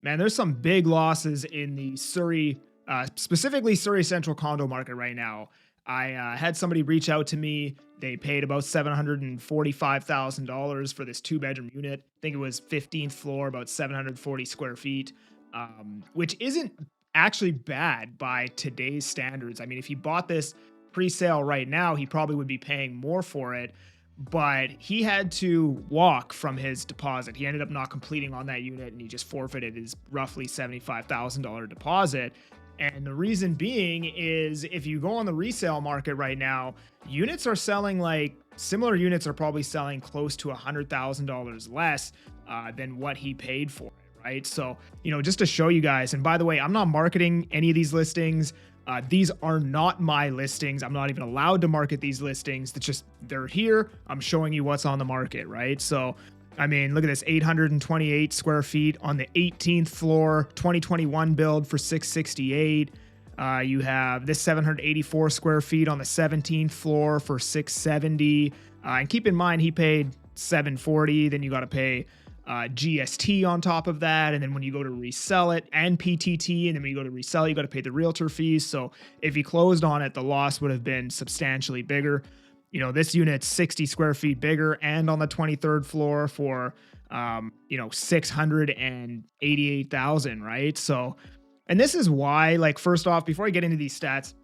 Man, there's some big losses in the specifically Surrey Central condo market right now. I had somebody reach out to me. They paid about $745,000 for this two-bedroom unit. I think it was 15th floor, about 740 square feet, which isn't actually bad by today's standards. I mean, if he bought this pre-sale right now, he probably would be paying more for it, but he had to walk from his deposit. He ended up not completing on that unit, and he just forfeited his roughly $75,000 deposit. And the reason being is if you go on the resale market right now, units are selling like similar units are probably selling close to $100,000 less than what he paid for it, right? So, just to show you guys, and by the way, I'm not marketing any of these listings. These are not my listings. I'm not even allowed to market these listings. It's just, they're here. I'm showing you what's on the market, right? So, I mean, look at this, 828 square feet on the 18th floor, 2021 build for 668. You have this 784 square feet on the 17th floor for 670. And keep in mind, he paid 740. Then you got to pay GST on top of that. And then when you go to resell it, and PTT, and then when you go to resell, you got to pay the realtor fees. So if he closed on it, the loss would have been substantially bigger. This unit's 60 square feet bigger and on the 23rd floor for, 688,000, right? So, and this is why, like, first off, before I get into these stats,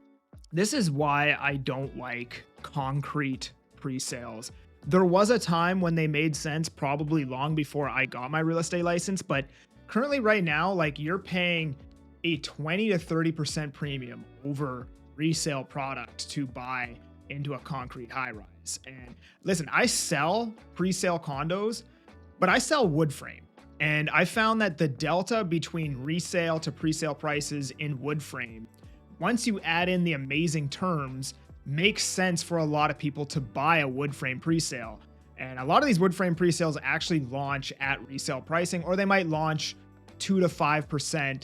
this is why I don't like concrete pre-sales. There was a time when they made sense, probably long before I got my real estate license, but currently right now, like, you're paying a 20 to 30% premium over resale product to buy into a concrete high rise. And listen, I sell pre-sale condos, but I sell wood frame. And I found that the delta between resale to pre-sale prices in wood frame, once you add in the amazing terms, makes sense for a lot of people to buy a wood frame pre-sale. And a lot of these wood frame pre-sales actually launch at resale pricing, or they might launch 2 to 5%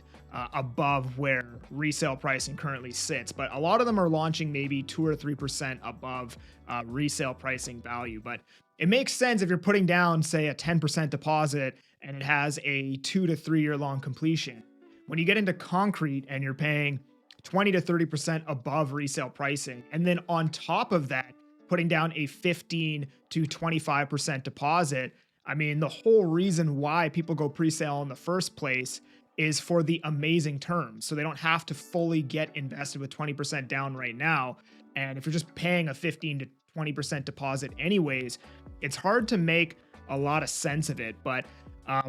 above where resale pricing currently sits. But a lot of them are launching maybe 2 or 3% above resale pricing value. But it makes sense if you're putting down, say, a 10% deposit and it has a 2 to 3 year long completion. When you get into concrete and you're paying 20 to 30% above resale pricing, and then on top of that, putting down a 15 to 25% deposit, I mean, the whole reason why people go pre-sale in the first place is for the amazing terms. So they don't have to fully get invested with 20% down right now. And if you're just paying a 15 to 20% deposit anyways, it's hard to make a lot of sense of it. But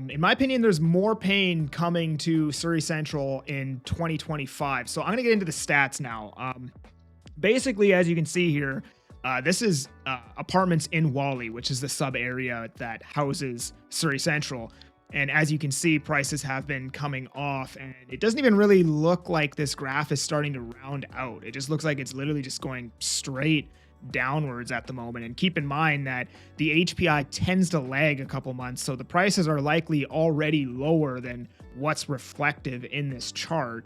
in my opinion, there's more pain coming to Surrey Central in 2025. So I'm going to get into the stats now. Basically, as you can see here, this is apartments in Whalley, which is the sub area that houses Surrey Central. And as you can see, prices have been coming off, and it doesn't even really look like this graph is starting to round out. It just looks like it's literally just going straight downwards at the moment. And keep in mind that the HPI tends to lag a couple months, so the prices are likely already lower than what's reflective in this chart.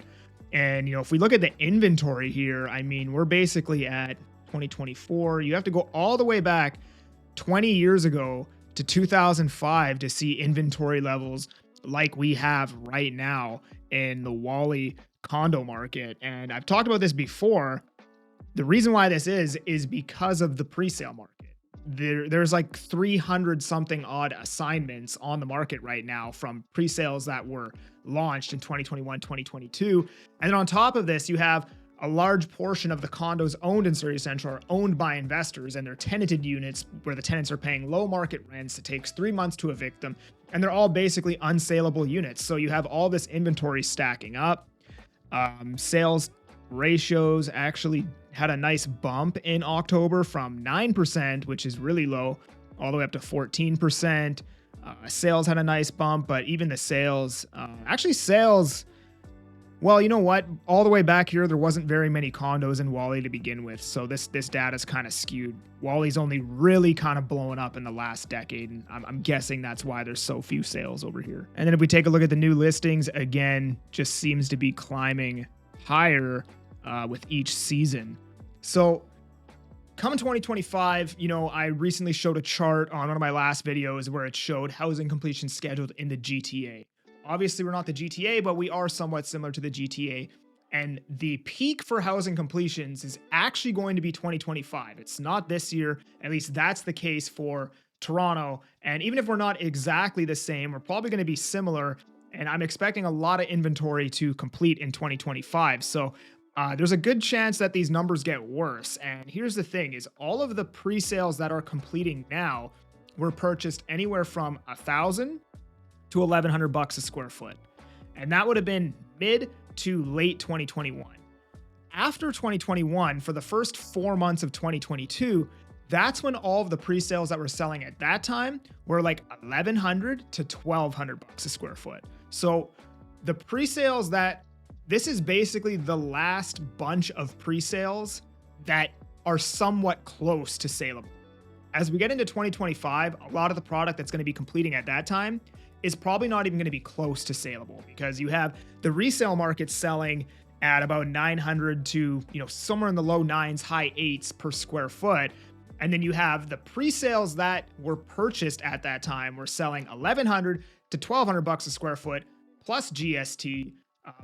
And, if we look at the inventory here, I mean, we're basically at 2024. You have to go all the way back 20 years ago to 2005 to see inventory levels like we have right now in the Whalley condo market. And I've talked about this before. The reason why this is because of the pre-sale market. There's like 300 something odd assignments on the market right now from pre-sales that were launched in 2021, 2022. And then on top of this, you have a large portion of the condos owned in Surrey Central are owned by investors, and they're tenanted units where the tenants are paying low market rents. It takes 3 months to evict them, and they're all basically unsaleable units. So you have all this inventory stacking up. Sales ratios actually had a nice bump in October from 9%, which is really low, all the way up to 14%. Sales had a nice bump, but even the sales, well, you know what? All the way back here, there wasn't very many condos in Whalley to begin with, so this data is kind of skewed. Whalley's only really kind of blowing up in the last decade, and I'm guessing that's why there's so few sales over here. And then if we take a look at the new listings, again, just seems to be climbing higher with each season. So coming 2025, I recently showed a chart on one of my last videos where it showed housing completion scheduled in the GTA. Obviously, we're not the GTA, but we are somewhat similar to the GTA. And the peak for housing completions is actually going to be 2025. It's not this year. At least that's the case for Toronto. And even if we're not exactly the same, we're probably going to be similar. And I'm expecting a lot of inventory to complete in 2025. So there's a good chance that these numbers get worse. And here's the thing is all of the pre-sales that are completing now were purchased anywhere from $1,000 to $1,100 a square foot. And that would have been mid to late 2021. After 2021, for the first 4 months of 2022, that's when all of the pre-sales that were selling at that time were like $1,100 to $1,200 a square foot. So the pre-sales this is basically the last bunch of pre-sales that are somewhat close to saleable. As we get into 2025, a lot of the product that's going to be completing at that time is probably not even going to be close to saleable because you have the resale market selling at about 900 to, somewhere in the low 9s, high 8s per square foot. And then you have the pre-sales that were purchased at that time were selling $1,100 to $1,200 a square foot plus GST,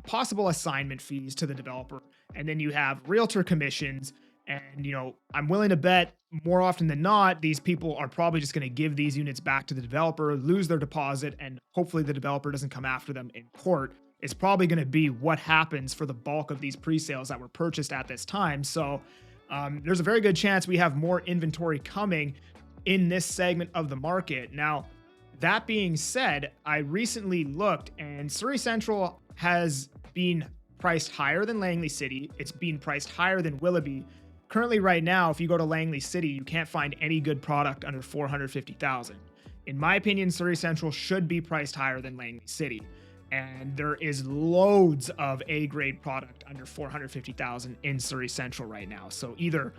possible assignment fees to the developer. And then you have realtor commissions. And, I'm willing to bet more often than not, these people are probably just going to give these units back to the developer, lose their deposit, and hopefully the developer doesn't come after them in court. It's probably going to be what happens for the bulk of these pre-sales that were purchased at this time. So there's a very good chance we have more inventory coming in this segment of the market. Now, that being said, I recently looked and Surrey Central has been priced higher than Langley City. It's been priced higher than Willoughby. Currently right now, if you go to Langley City, you can't find any good product under $450,000. In my opinion, Surrey Central should be priced higher than Langley City. And there is loads of A-grade product under $450,000 in Surrey Central right now. So either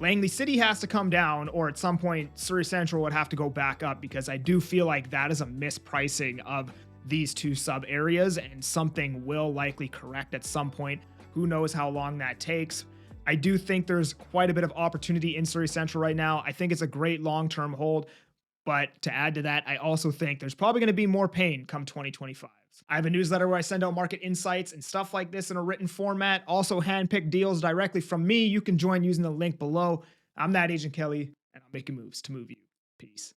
Langley City has to come down or at some point Surrey Central would have to go back up because I do feel like that is a mispricing of these two sub areas and something will likely correct at some point. Who knows how long that takes. I do think there's quite a bit of opportunity in Surrey Central right now. I think it's a great long-term hold. But to add to that, I also think there's probably going to be more pain come 2025. I have a newsletter where I send out market insights and stuff like this in a written format. Also handpicked deals directly from me. You can join using the link below. I'm that Agent Kelly, and I'm making moves to move you. Peace.